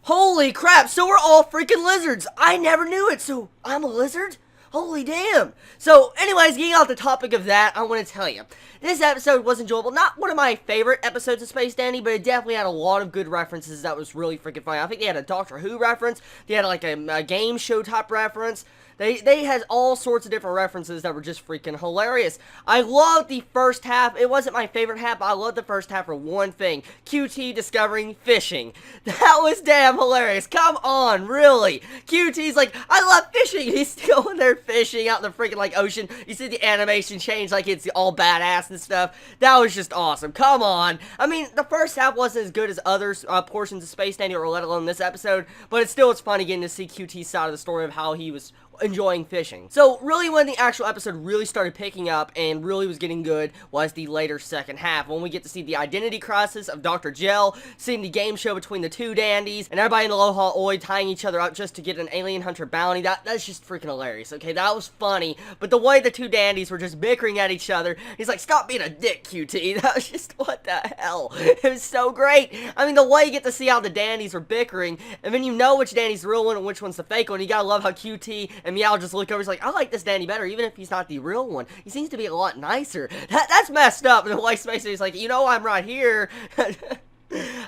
Holy crap, so we're all freaking lizards. I never knew it, so I'm a lizard? Holy damn. So, anyways, getting off the topic of that, I want to tell you, this episode was enjoyable. Not one of my favorite episodes of Space Dandy, but it definitely had a lot of good references that was really freaking funny. I think they had a Doctor Who reference, they had like a game show type reference. They had all sorts of different references that were just freaking hilarious. I loved the first half. It wasn't my favorite half, but I loved the first half for one thing. QT discovering fishing. That was damn hilarious. Come on, really. QT's like, I love fishing. He's still in there fishing out in the freaking like ocean. You see the animation change like it's all badass and stuff. That was just awesome. Come on. I mean, the first half wasn't as good as other portions of Space Dandy, or let alone this episode, but it's funny getting to see QT's side of the story of how he was enjoying fishing. So really when the actual episode really started picking up and really was getting good was the later second half, when we get to see the identity crisis of Dr. Gel, seeing the game show between the two dandies, and everybody in the Aloha Oi tying each other up just to get an alien hunter bounty. That's just freaking hilarious, okay? That was funny, but the way the two dandies were just bickering at each other, he's like, stop being a dick, QT. That was just, what the hell? It was so great. I mean, the way you get to see how the dandies were bickering, and then you know which dandy's the real one and which one's the fake one. You gotta love how QT and Meow just look over, he's like, I like this dandy better, even if he's not the real one. He seems to be a lot nicer. That's messed up. And the way Space Dandy's like, you know I'm right here.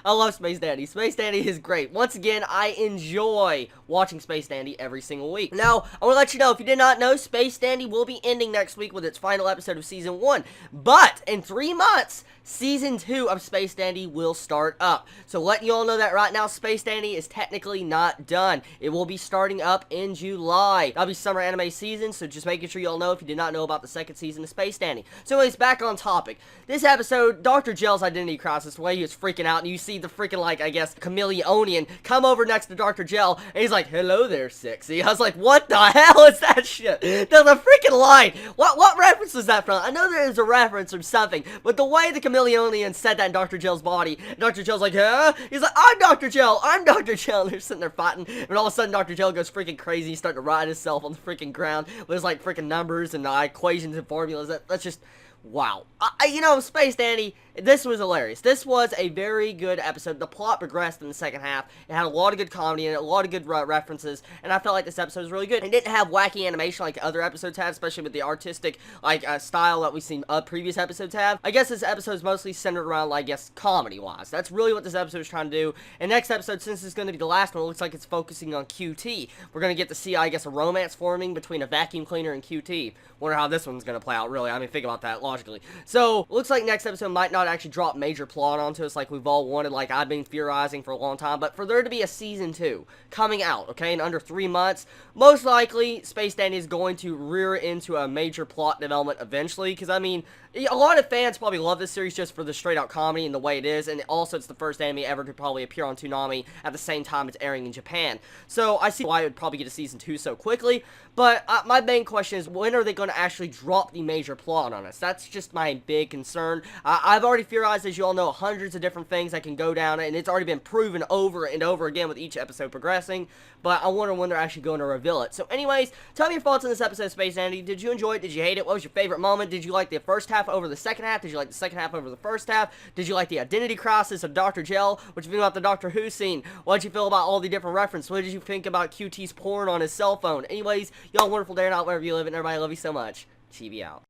I love Space Dandy. Space Dandy is great. Once again, I enjoy watching Space Dandy every single week. Now, I want to let you know, if you did not know, Space Dandy will be ending next week with its final episode of Season 1. But, in 3 months, Season 2 of Space Dandy will start up. So, letting you all know that right now, Space Dandy is technically not done. It will be starting up in July. That'll be summer anime season, so just making sure you all know if you did not know about the second season of Space Dandy. So, anyways, back on topic. This episode, Dr. Gel's identity crisis, the way he was freaking out, and you see the freaking, like, I guess, chameleonian come over next to Dr. Gel, and he's like, hello there, sexy. I was like, what the hell is that shit? The freaking line. What reference was that from? I know there is a reference or something, but the way the chameleonian said that in Dr. Gel's body, Dr. Gel's like, huh? He's like, I'm Dr. Gel, I'm Dr. Gel, and they're sitting there fighting, and all of a sudden Dr. Gel goes freaking crazy, he's starting to ride himself on the freaking ground with his, like, freaking numbers and equations and formulas. That's just... wow. You know, Space Dandy, this was hilarious. This was a very good episode. The plot progressed in the second half. It had a lot of good comedy and a lot of good references, and I felt like this episode was really good. It didn't have wacky animation like other episodes have, especially with the artistic, like, style that we've seen previous episodes have. I guess this episode is mostly centered around, like, I guess, comedy-wise. That's really what this episode is trying to do. And next episode, since it's going to be the last one, it looks like it's focusing on QT. We're going to get to see, I guess, a romance forming between a vacuum cleaner and QT. Wonder how this one's going to play out, really. I mean, think about that logically. So, looks like next episode might not actually drop major plot onto us like we've all wanted, like I've been theorizing for a long time, but for there to be a Season 2 coming out, okay, in under 3 months, most likely, Space Dandy is going to rear into a major plot development eventually, because, I mean, a lot of fans probably love this series just for the straight-out comedy and the way it is, and also it's the first anime ever to probably appear on Toonami at the same time it's airing in Japan. So, I see why it would probably get a Season 2 so quickly, but my main question is, when are they going to actually drop the major plot on us? That's just my big concern. I've already theorized, as you all know, hundreds of different things that can go down, and it's already been proven over and over again with each episode progressing, but I wonder when they're actually going to reveal it. So anyways, tell me your thoughts on this episode of Space Dandy. Did you enjoy it? Did you hate it? What was your favorite moment? Did you like the first half over the second half? Did you like the second half over the first half? Did you like the identity crisis of Dr. Gel? What did you think about the Doctor Who scene? What did you feel about all the different references? What did you think about QT's porn on his cell phone? Anyways, y'all wonderful day or not, wherever you live, and everybody, I love you so much. Chibi out.